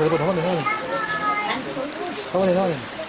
telepon, hawanin, hawanin. Hawanin, hawanin.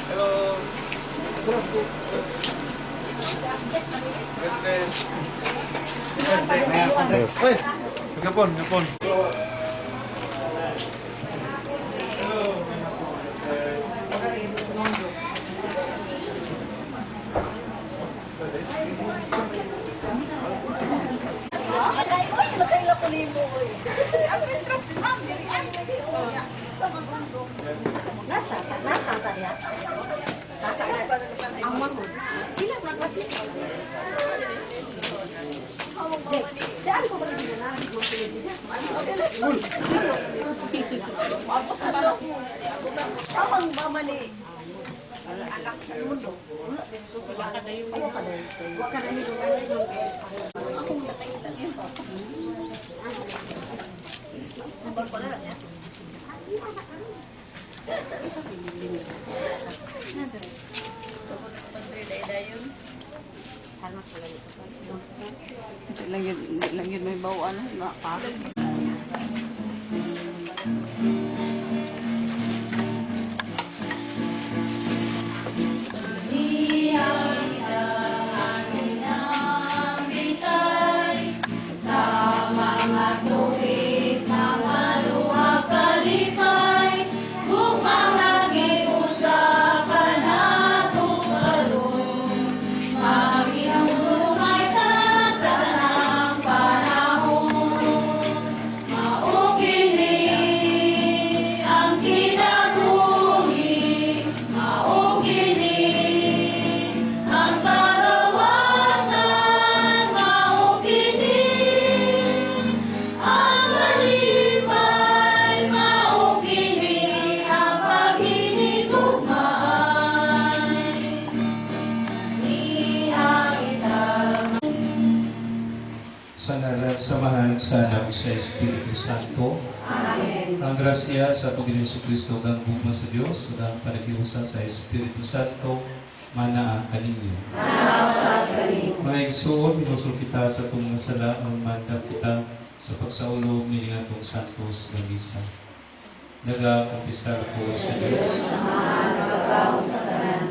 Hello. Uy, magkapon, magkapon. Lang yun may bawaan na parang. Sa ngalan, samahan sa Anak sa Espiritu Santo. Amen. Ang grasya sa Panginoon Jesucristo kang bugma sa Diyos, at ang panagiusa sa Espiritu Santo, manaa kaninyo. Mga igsoon, binusul kita sa itong mga sala, ang mandap kita sa pagsaulog ni Ingatong Santos ng Misa. Nag-kumpisar ko sa Diyos. Samahan ng pagkahon sa tanan.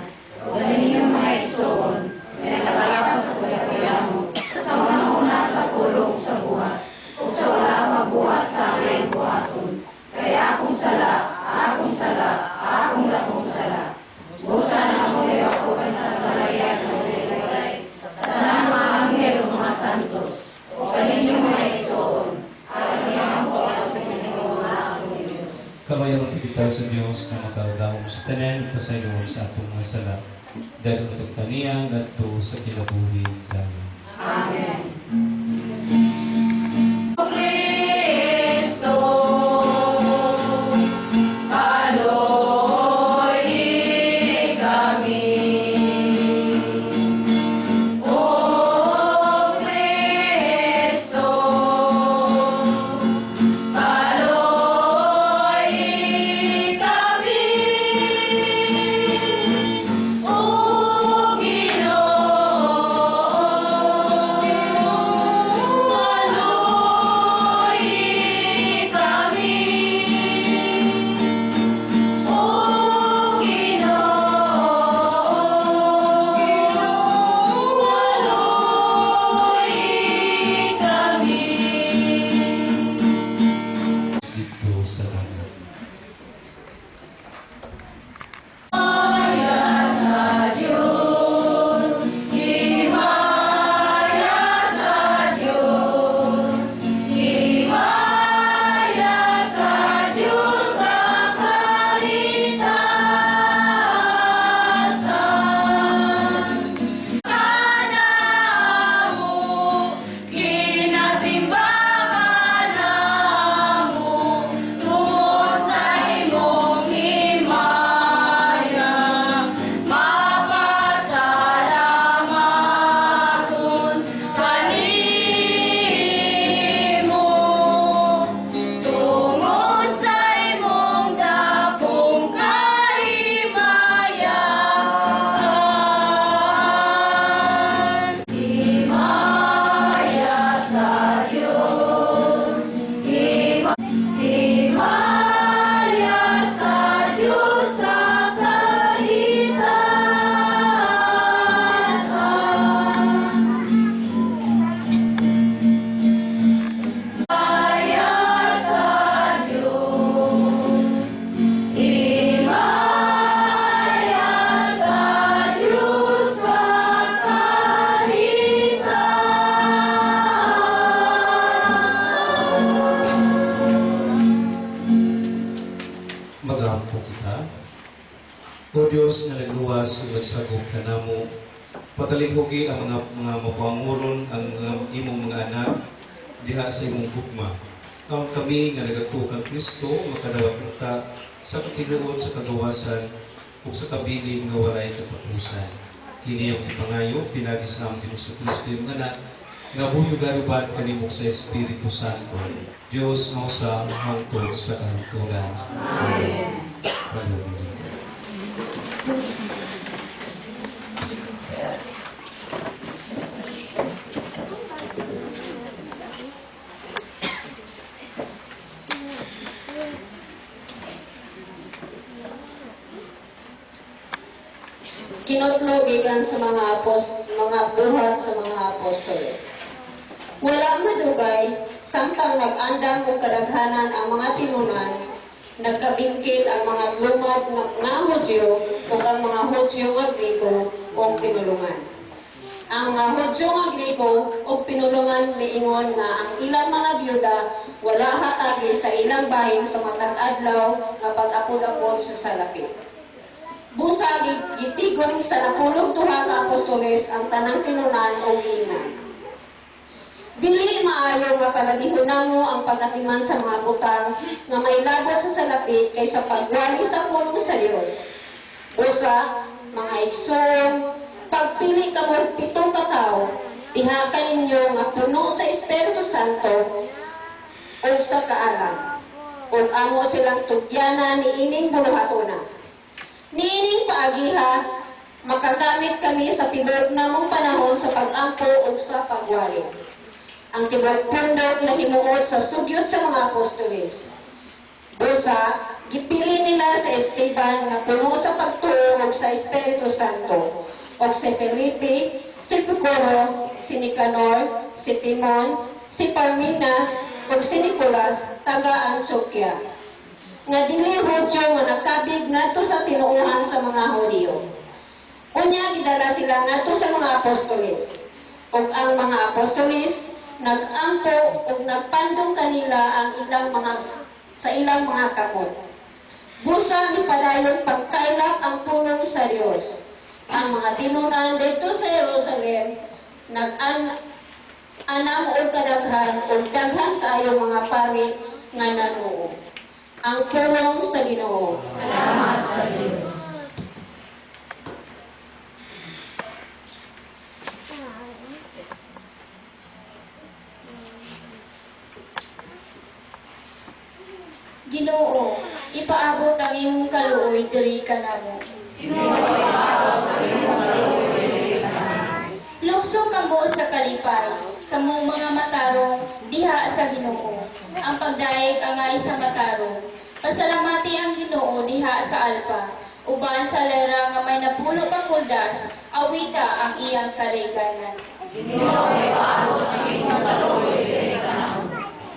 Huwag ninyong mga igsoon, may nakalakas sa kuya-kuya mo, sa unang-una sa pulong sa buhat, o sa wala magbuhat sa aking buhaton. Kaya akong sala, akong lakong sala. Busa na amoy ako kay Santa Maria ng Uliray, sa tanang mga anghel o mga santos, o kaninyong mga igsoon, karanihan ko sa sinigong mga akong Diyos. Kamayan kita sa Diyos na makaudawang sa tanan, pasayloon sa atong mga sala, dahil itong tanian at ito sa kinabuhi namin. Amen. Oh, Ginoo, kanamo. Patalimhugi ang mga mapanguron, ang imong mga anak, diha sa imong gugma. Kaon kami nga nagatuo kang Kristo, makadawat ta sa katinuod sa kagawasan ug sa kabilin nga walay katapusan. Kini ang ipangayo pinagi sa among Ginoong Kristo yung anak nga buyog-aruban kanimo sa Espiritu Santo. Dios nga usa hangtod sa kahangturan. Amen. Hallelujah. Kinutlo gikan sa mga buhat sa mga apostoles. Wala madugay, samtang nag-andam og kadaghanan ang mga tinunan, nagkabingkil ang mga lumad nga Hudyo ug ang mga Hudyo nga Griko og pinulungan. Ang mga Hudyo nga Griko og pinulungan miingon nga ang ilang mga byuda wala hatagi sa ilang bahin sa matag adlaw nga pag-apod-apod sa salapi. Busa gitigom sa napulog duha ka apostoles ang tanang tinunan o giingnan. Dili maayo nga palabihon namo ang pag-atiman sa mga butang nga may labot sa salapi kaysa pagwali sa puno sa Dios. Busa, mga igsoon, pagpili ka mo 7 ka tawo, tihakan ninyo nga puno sa Espiritu Santo o sa kaalam. Ug amo silang tugyanan ni ining buluhatuna. Niining paagiha, makagamit kami sa tibok namong panahon sa pag-ampo o sa pagwali. Ang tibok pundok na himuot sa sugyot sa mga apostoles. Busa, gipili nila sa Esteban na puno sa pagtuo o sa Espiritu Santo, o si Felipe, si Picoro, si Nicanor, si Timon, si Parmenas, o si Nicolas, taga Antioquia. Nga dili Hudyo nga nakabig ngadto sa tinuuhan sa mga Hudyo. Unya gidala sila ngadto sa mga apostoles. Ug ang mga apostoles nag-ampo ug nagpandong kanila ang sa ilang mga kamot. Busa ni padayon pagkaylap ang pulong sa Dios. Ang mga tinunan dito sa Jerusalem nag-anam og kadaghan ug daghan kayo mga pari nga nanuo. Ang pulong sa Ginoo. Salamat sa Diyos. Ginoo, ipaabot ang imong kaluoy diri kanamo. Ginoo, ipaabot ang imong kaluoy diri kanamo. Lukso kamo sa kalipay, kamong mga matarong diha sa Ginoo. Ang pagdaig angay sa matarong. Pasalamati ang Ginoo diha sa Alpa. Uban sa lera nga may napulo ka kuldas, awita ang iyang kariganan. Ginoo, ipaabot ang imong kaluoy diri kanamo.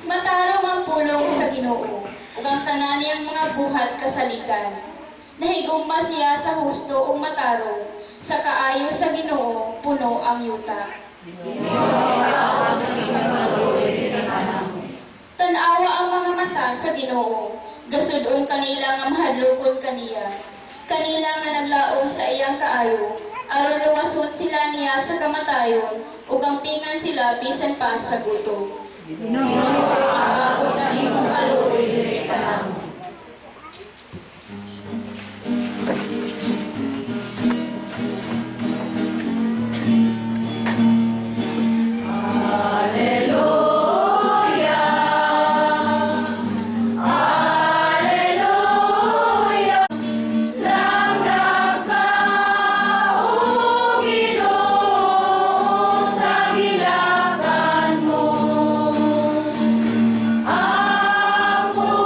Matarong ang pulong sa Ginoo, ug ang tanan niyang mga buhat kasaligan. Nahigugma siya sa husto ug matarong, sa kaayo sa Ginoo puno ang yuta. Ginoo, ipaabot ang imong kaluoy diri kanamo. Tanawa ang mga mata sa Ginoo, gasudon kanila nga mahadlokon kaniya. Kanila nga naglaom sa iyang kaayo, aron luwasot sila niya sa kamatayon, ug gampingan sila bisan pa sa gutom. Ginoo, ipaabot ang imong kaluoy diri kanamo. Ang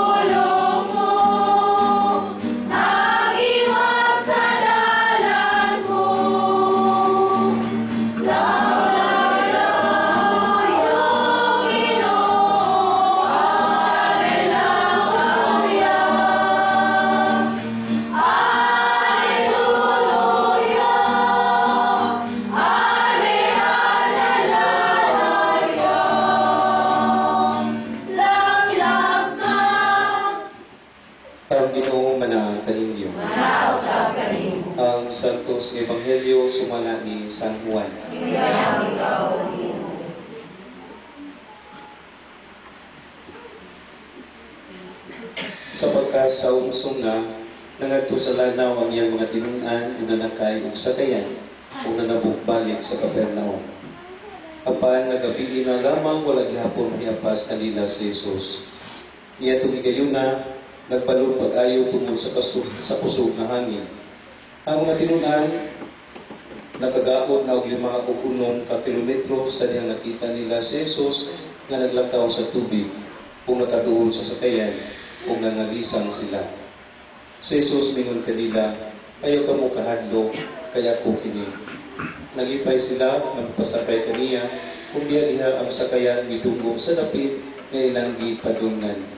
Diyos ng Ebanghelyo sumala ni San Juan. Sa pagkasaumsong na, nangadto sa lanaw ang iyang mga tinunan, nanakay ug sakayan, ug nanabugbalik sa Capernaum. Apan nagabi na lamang wala gihapon miapas kanila si Jesus. Niya tumigayuna, nagbalod pag-ayo tungod sa kusog na hangin. Ang mga tinunan, nakagaon na og 5 o 6 ka kilometro sa diyang nakita nila si Jesus nga naglakaw sa tubig kung nakatuon sa sakayan kung nanganisang sila. Si Jesus mingon kanila, "Ayaw kamo kahadlo, kaya ko kini." Nalipay sila, nagpasakay kaniya, kung diha ang sakayan mitungo sa dapit nga ilang gipadungnan.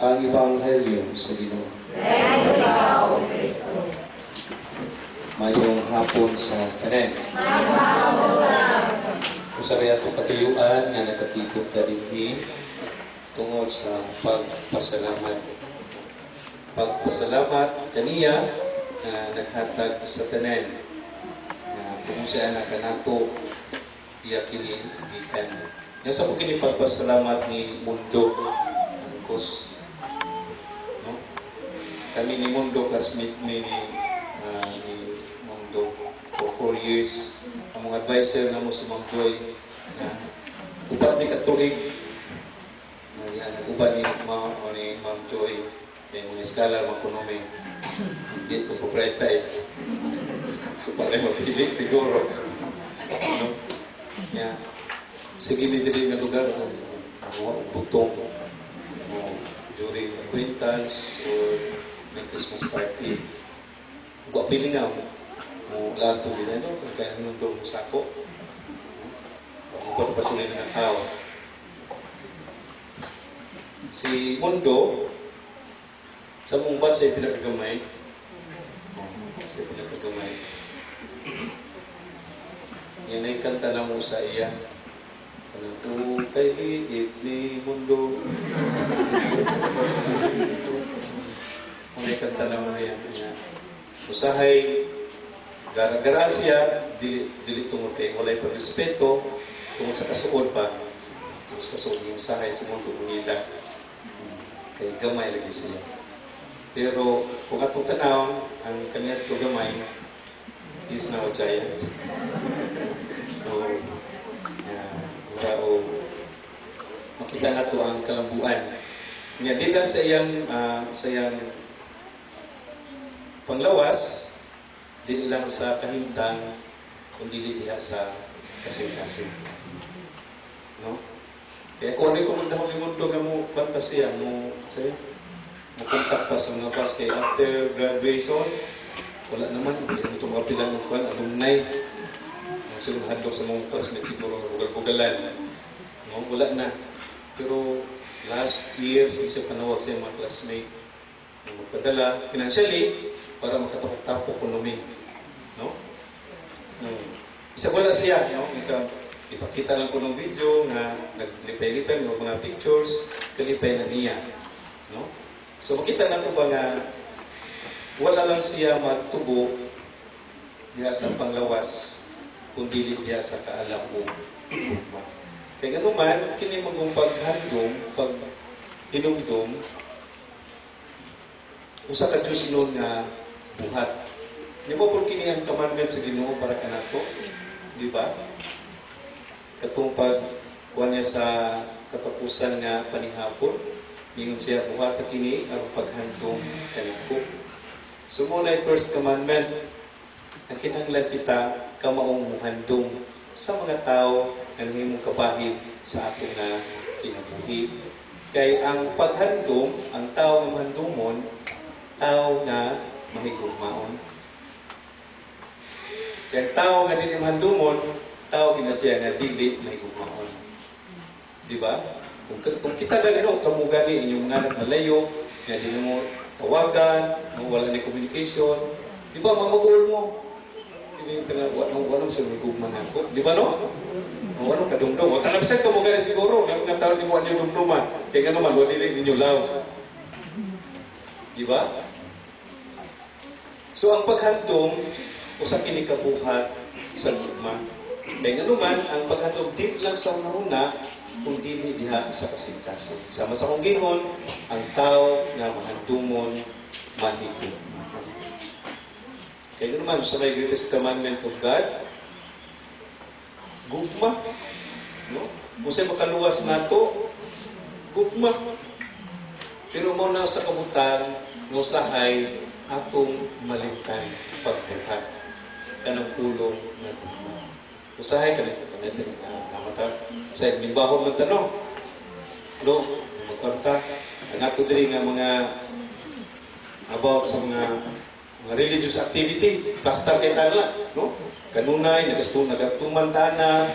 Ang Ebanghelyo sa Ginoo. Mayong hapon sa tanan. Usara ato katuyuan nga nakatikop ta dinhi tungod sa pagpasalamat. Pagpasalamat kaniya na naghatag sa tanan. Kung sa anak kanato diya kini gikan. Yang sa kini pagpasalamat ni mundo angkos. No? Kami ni mundo classmate ni mundo for 4 years. Ang mga advisor na mo si Ma'am Joy na upat ni katuig nag-uban ni Ma'am Joy kaya mga scholar makonomi dito po pretay para mapili siguro no? Yeah. Sige dili nga lugar butong during acquaintance or may Christmas party huwag pili nga lato din ano kung kaya nung sako huwag pasunay ng tao si Mundo sa mong bansa ay pinakagamay yan ay kanta na mo sa iya kung kay liit ni Mundo kung ay kanta na mo na yan usahay gara-garaan siya dili tungod kay walay pag-respeto tungod sa kasuod pa tungod sa kasuod yung usahay sa mundo unida kay gamay lagi siya pero kung atong tanaw ang kaniyat ko gamay is now a giant so makita na to ang kalambuan niya di lang sa iyang panglawas dili lang sa kahimtang kundi diha sa kasing-kasing no kaya kung ano yung dahon yung mundo nga mo kwanta siya mo kontak pa sa mga pas kay after graduation wala naman hindi mo ito makapilang mo kwan alumni siguro handok sa mga classmates siguro bugal-bugalan no wala na pero last year siya panawag sa mga classmate magpadala financially para makatapok-tapok kunomi no? Isa wala siya, no? Isa ipakita lang ko ng video na naglipay-lipay ng mga pictures, kalipay na niya, no? So makita na ito ba nga wala lang siya magtubo diya sa panglawas kundi diya sa kaalam mo. Kaya gano'n man, kini magong paghandom, pag-hinumdom, usa ka Diyos nun nga buhat. Di ba po kini ang commandment sa Ginoo para kanato? Di ba? Katong pagkuha niya sa katapusan nga panihapon, ingon siya buhat kini ang paghandom kanako. So mo na first commandment, ang kinahanglan kita kamaong muhandom sa mga tao nga nahimong kapahid sa ato nga kinabuhi. Kay ang paghandom, ang tao nga mahandomon, tao nga mahigugmaon. Kaya tao nga dili mahandumon, tao kinasiya nga dili mahigugmaon. Di ba? Kung kita ganito, kamo gani inyong nga malayo, nga di mo tawagan, wala ni communication, di ba mamagul mo? Hindi wala siya mahigugman ako. Di ba no? Wala ka dumdum. O talabisan kamo gani siguro, nga tao di mo niyo dumduman. Kaya nga naman, wala dili ninyo love. Di ba? So ang paghandom usa kini kabuhat sa gugma. Kaya nga naman, ang paghandom di lang sa una kung dili diha sa kasintasan. Sama sa kong gingon, ang tao nga mahandumon mahigugma. Kaya nga naman, sa may greatest commandment of God, gugma. No? Kung sa'yo makaluwas na to, gugma. Pero mo na sa kabutan, no sahay, atong malimtan pagbuhat kanang pulong na gugma. Usahay ka rin, namata, sa limbahon ng tanong. No, magkwarta. Ang ato din nga mga about sa mga religious activity, plastar kay tana, no? Kanunay, nagatuman tana,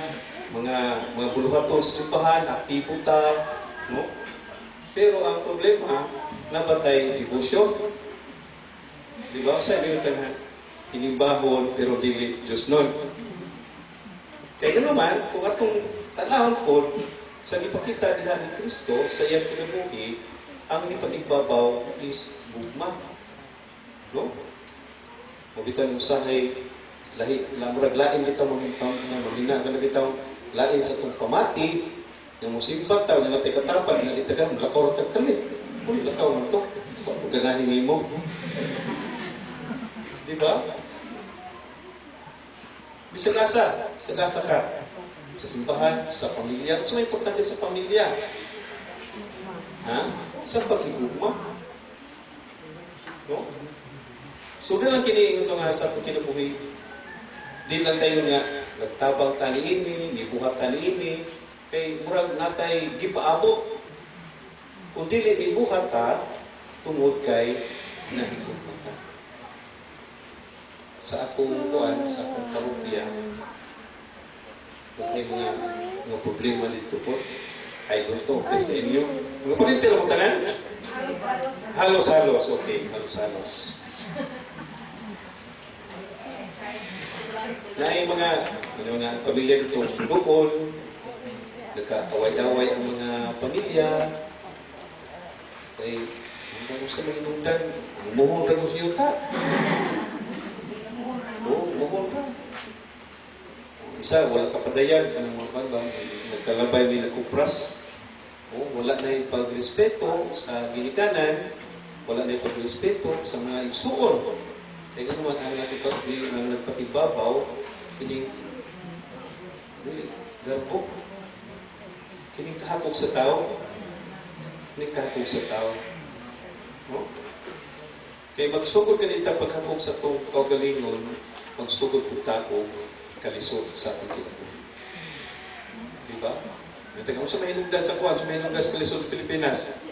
mga buluhaton sa simbahan, aktibo ta, no? Pero ang problema, nabatay devotion. Di ba? Sa inyo tanan, inimbahon, pero dili Diyos nun. Kaya naman, kung atong tanahon po, sa ipakita nila ni Kristo, sa iyang kinabuhi, ang ipatigbabaw is gugma. No? Mabitan usahay, lamurag-lain kita magina na bitaw, lain sa itong pamati, yung musimpat tao, yung natay katapan, yung itagan, lakaw ratag kalit. Uy, lakaw man ito. Ganahin mo. Di ba? Bisag asa ka. Sa simbahan, sa pamilya. So, importante sa pamilya. Ha? Sa pagkigugma. No? So, dahil lang kiniingon ito nga sa pagkinabuhi, di lang tayo nga nagtabang tani ini, nibuhat tani ini, kay murag natay gipaabot. Kung dili nibuhat ta, tungod kay nahigugma ta. Sa akong kuan, sa akong parokya, pag mga problema dito po, ay ganito, okay sa inyo. Mga palintil mo tanan? Halos-halos, okay, halos-halos. Na yung mga pamilya dito, doon, nagkaaway-away ang mga pamilya, kay, ano sa mga inundan, muhon ka sa iyo ta. Oo, muhon ka. Isa, wala kapadayan ka ng mga bambang, nagkalabay nila kupras. Oo, wala na yung pagrespeto sa ginikanan, wala na yung pagrespeto sa mga igsuon. Kaya naman ang nagpatibabaw, kining garbo, kining kahapog sa tao, kining kahapog sa tao. No? Kaya magsugod ka nito paghapog sa itong kaugalingon, magsugod po tako, kalisod sa ating kinabuhi. Diba? Nagtag mo sa may ilungdan sa kuwan, sa may ilungdan sa kalisod sa Pilipinas.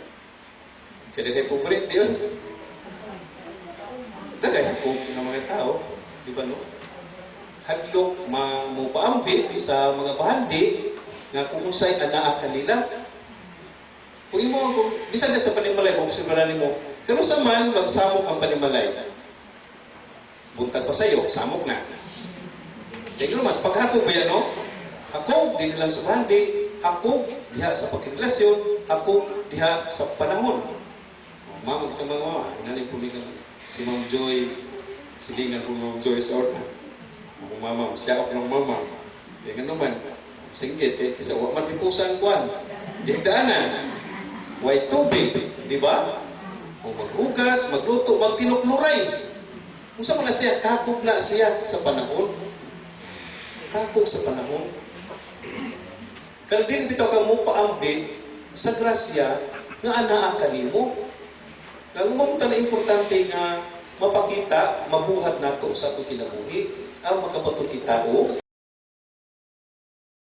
Kaya kay pobre, di yun. Dagay po ng mga tao, di ba no? Hadlok mamupaambit sa mga bahandi nga kung usay anaa kanila. Kung imo, bisan na sa panimalay, kung sibaran mo, pero sa man, magsamok ang panimalay. Buntag pa sa'yo, samok na. Kaya mas paghapog ba yan, no? Ako, di lang sa bahandi, ako, diha sa pagkirelasyon, ako, diha sa panahon. Mama, sa mga mama, nanay pumigang si Ma'am Joy, silingan po Ma'am Joy sa orna. Ang mama, siya ako ng mama. Kaya nga naman, singgit, kaya kisa, wak matipusan kuwan. Dihigdaanan, way tubig, di ba? O maghugas, magluto, magtinukluray. Kung saan na siya, kakog na siya sa panahon. Kakog sa panahon. Kaya din bitaw ka mo paambit sa grasya nga anaa kanimo. Nagumamta na importante nga mapakita, mabuhat nato sa ato kinabuhi, ang makabato kitao